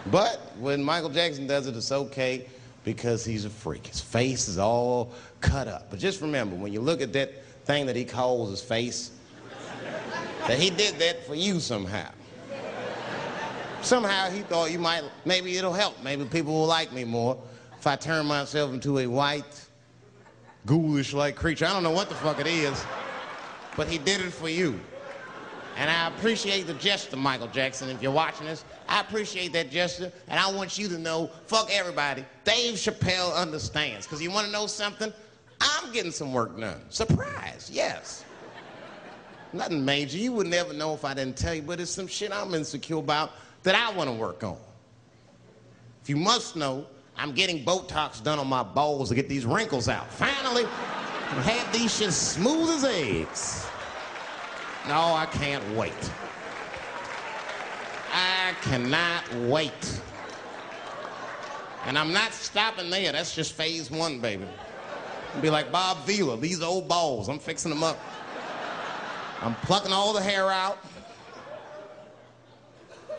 But when Michael Jackson does it, it's okay because he's a freak. His face is all cut up. But just remember, when you look at that thing that he calls his face, that he did that for you somehow. Somehow he thought you might, maybe it'll help. Maybe people will like me more if I turn myself into a white, ghoulish-like creature. I don't know what the fuck it is, but he did it for you. And I appreciate the gesture, Michael Jackson. If you're watching this, I appreciate that gesture, and I want you to know, fuck everybody, Dave Chappelle understands. Because you want to know something? I'm getting some work done. Surprise, yes. Nothing major. You would never know if I didn't tell you, but it's some shit I'm insecure about that I want to work on. If you must know, I'm getting Botox done on my balls to get these wrinkles out. Finally, I have these shit smooth as eggs. No, I can't wait. I cannot wait. And I'm not stopping there. That's just phase one, baby. I'll be like Bob Vila, these old balls, I'm fixing them up. I'm plucking all the hair out.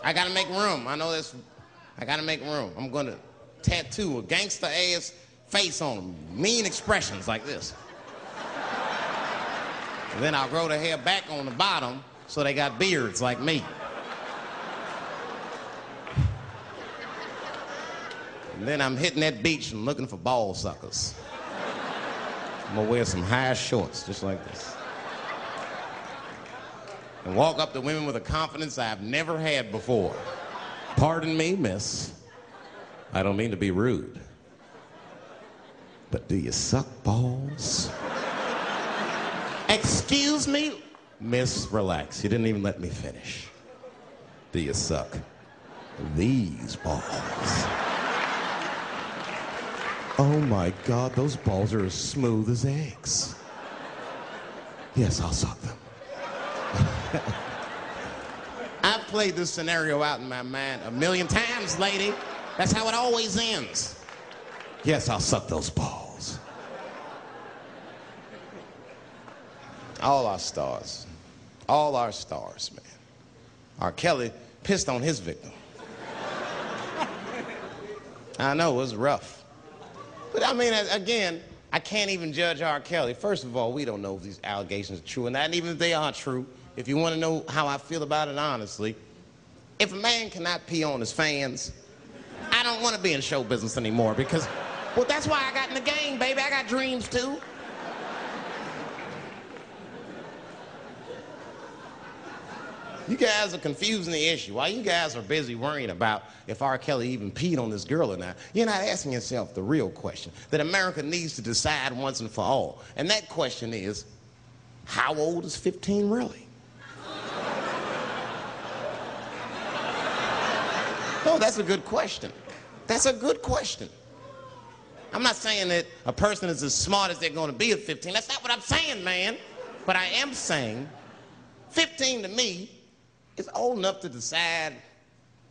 I gotta make room. I know this. I gotta make room. I'm gonna tattoo a gangster-ass face on them. Mean expressions like this. And then I'll grow the hair back on the bottom so they got beards like me. And then I'm hitting that beach and looking for ball suckers. I'm gonna wear some high shorts just like this. And walk up to women with a confidence I've never had before. Pardon me, miss. I don't mean to be rude. But do you suck balls? Excuse me? Miss, relax. You didn't even let me finish. Do you suck these balls? Oh my God, those balls are as smooth as eggs. Yes, I'll suck them. I've played this scenario out in my mind a million times, lady. That's how it always ends. Yes, I'll suck those balls. All our stars, man. R. Kelly pissed on his victim. I know, it was rough. But I mean, again, I can't even judge R. Kelly. First of all, we don't know if these allegations are true, and not even if they are true. If you want to know how I feel about it honestly, if a man cannot pee on his fans, I don't want to be in show business anymore because, well, that's why I got in the game, baby. I got dreams too. You guys are confusing the issue. While you guys are busy worrying about if R. Kelly even peed on this girl or not, you're not asking yourself the real question that America needs to decide once and for all. And that question is, how old is 15 really? No, that's a good question. That's a good question. I'm not saying that a person is as smart as they're going to be at 15. That's not what I'm saying, man. But I am saying 15 to me is old enough to decide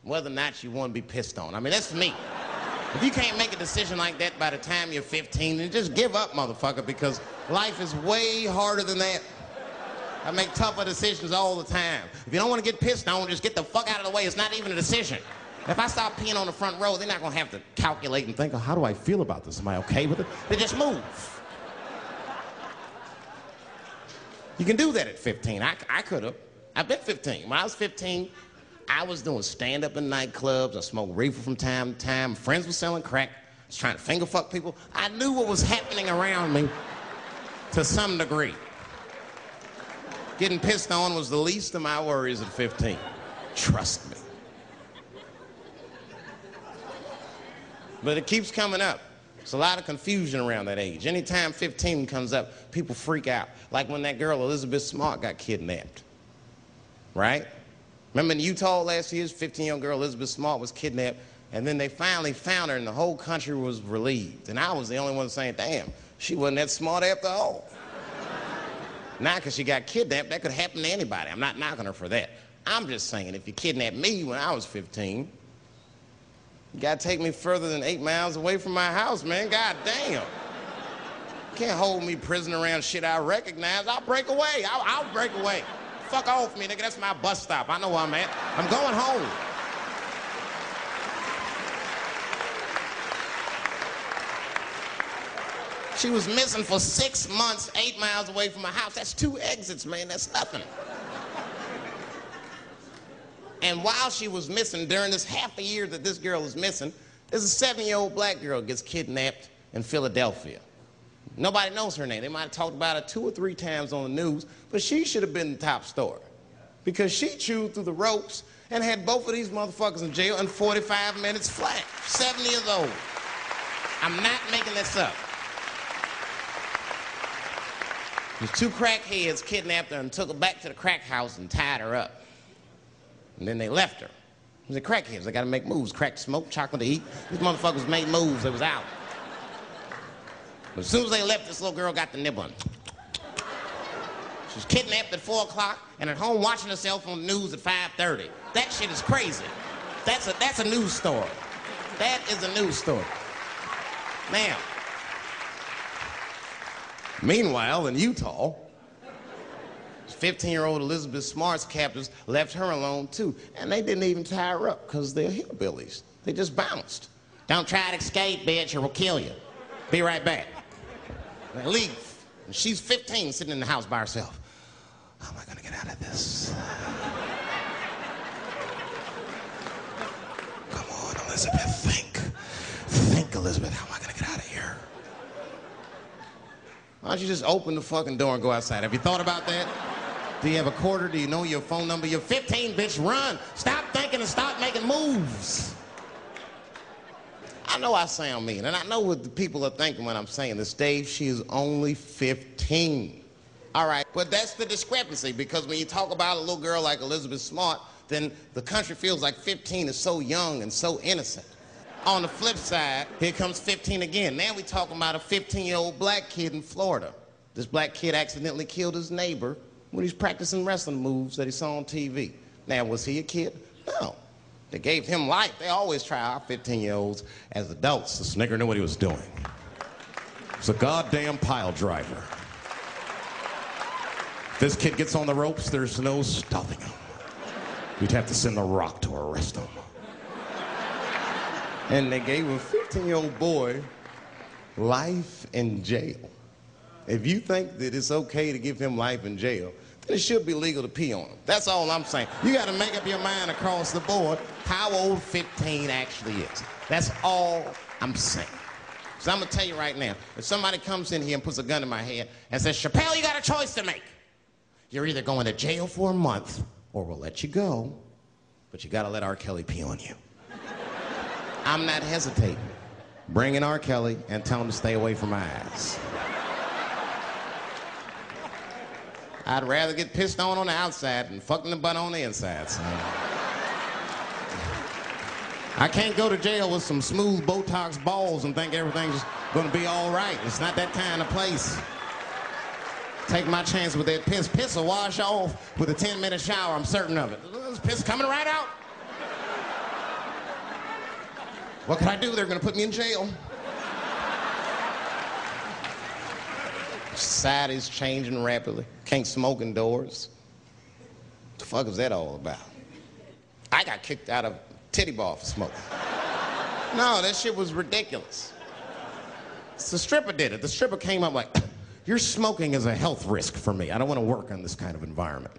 whether or not you want to be pissed on. I mean, that's me. If you can't make a decision like that by the time you're 15, then just give up, motherfucker, because life is way harder than that. I make tougher decisions all the time. If you don't want to get pissed on, just get the fuck out of the way. It's not even a decision. If I start peeing on the front row, they're not going to have to calculate and think, oh, how do I feel about this? Am I okay with it? They just move. You can do that at 15. I could have. I've been 15. When I was 15, I was doing stand-up in nightclubs. I smoked reefer from time to time. Friends were selling crack. I was trying to finger fuck people. I knew what was happening around me to some degree. Getting pissed on was the least of my worries at 15. Trust me. But it keeps coming up. There's a lot of confusion around that age. Anytime 15 comes up, people freak out. Like when that girl, Elizabeth Smart, got kidnapped. Right? Remember in Utah last year, 15-year-old girl Elizabeth Smart was kidnapped, and then they finally found her, and the whole country was relieved. And I was the only one saying, damn, she wasn't that smart after all. Now, because she got kidnapped, that could happen to anybody. I'm not knocking her for that. I'm just saying, if you kidnapped me when I was 15, you gotta take me further than 8 miles away from my house, man. God damn. You can't hold me prisoner around shit I recognize. I'll break away. I'll break away. Fuck off me, nigga. That's my bus stop. I know where I'm at. I'm going home. She was missing for 6 months, 8 miles away from my house. That's 2 exits, man. That's nothing. And while she was missing, during this half a year that this girl is missing, there's a 7-year-old black girl gets kidnapped in Philadelphia. Nobody knows her name. They might have talked about her 2 or 3 times on the news, but she should have been the top story because she chewed through the ropes and had both of these motherfuckers in jail in 45 minutes flat. 7 years old. I'm not making this up. These 2 crackheads kidnapped her and took her back to the crack house and tied her up. And then they left her. The crackheads, they gotta make moves. Crack to smoke, chocolate to eat. These motherfuckers made moves, they was out. But as soon as they left, this little girl got the nibbling. She was kidnapped at 4 o'clock and at home watching herself on the news at 5:30. That shit is crazy. That's a news story. That is a news story. Now, meanwhile, in Utah, 15-year-old Elizabeth Smart's captors left her alone, too. And they didn't even tie her up, because they're hillbillies. They just bounced. Don't try to escape, bitch, or we'll kill you. Be right back. They leave. And she's 15, sitting in the house by herself. How am I going to get out of this? Come on, Elizabeth, think. Think, Elizabeth, how am I going to get out of here? Why don't you just open the fucking door and go outside? Have you thought about that? Do you have a quarter? Do you know your phone number? You're 15, bitch, run. Stop thinking and stop making moves. I know I sound mean, and I know what the people are thinking when I'm saying this. Dave, she is only 15. All right, but that's the discrepancy, because when you talk about a little girl like Elizabeth Smart, then the country feels like 15 is so young and so innocent. On the flip side, here comes 15 again. Now we're talking about a 15-year-old black kid in Florida. This black kid accidentally killed his neighbor when he's practicing wrestling moves that he saw on TV. Now, was he a kid? No. They gave him life. They always try our 15-year-olds as adults. This nigger knew what he was doing. He's a goddamn pile driver. If this kid gets on the ropes, there's no stopping him. You'd have to send The Rock to arrest him. And they gave a 15-year-old boy life in jail. If you think that it's okay to give him life in jail, then it should be legal to pee on him. That's all I'm saying. You got to make up your mind across the board how old 15 actually is. That's all I'm saying. So I'm going to tell you right now, if somebody comes in here and puts a gun in my head and says, Chappelle, you got a choice to make. You're either going to jail for a month or we'll let you go, but you got to let R. Kelly pee on you. I'm not hesitating. Bring in R. Kelly and tell him to stay away from my ass. I'd rather get pissed on the outside than fucking the butt on the inside, son. I can't go to jail with some smooth Botox balls and think everything's gonna be all right. It's not that kind of place. Take my chance with that piss. Piss will wash off with a 10-minute shower, I'm certain of it. This piss coming right out. What can I do? They're gonna put me in jail. Society's changing rapidly. Can't smoke indoors. What the fuck is that all about? I got kicked out of titty bar for smoking. No, that shit was ridiculous. The stripper did it. The stripper came up like, your smoking is a health risk for me. I don't want to work in this kind of environment.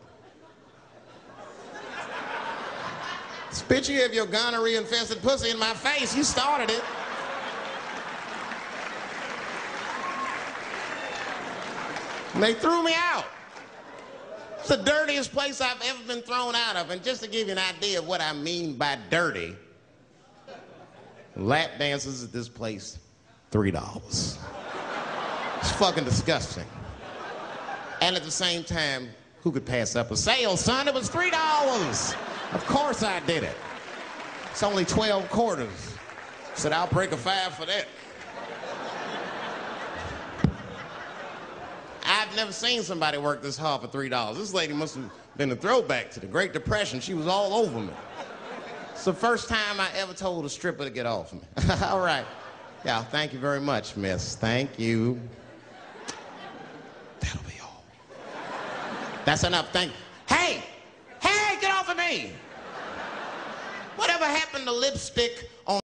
Bitch, you have your gonorrhea-infested pussy in my face. You started it. And they threw me out. It's the dirtiest place I've ever been thrown out of. And just to give you an idea of what I mean by dirty, lap dances at this place, $3. It's fucking disgusting. And at the same time, who could pass up a sale, son? It was $3. Of course I did it. It's only 12 quarters. Said, I'll break a 5 for that. I've never seen somebody work this hard for $3. This lady must have been a throwback to the Great Depression. She was all over me. It's the first time I ever told a stripper to get off me. All right. Yeah, thank you very much, miss. Thank you. That'll be all. That's enough. Thank you. Hey! Hey, get off of me! Whatever happened to lipstick on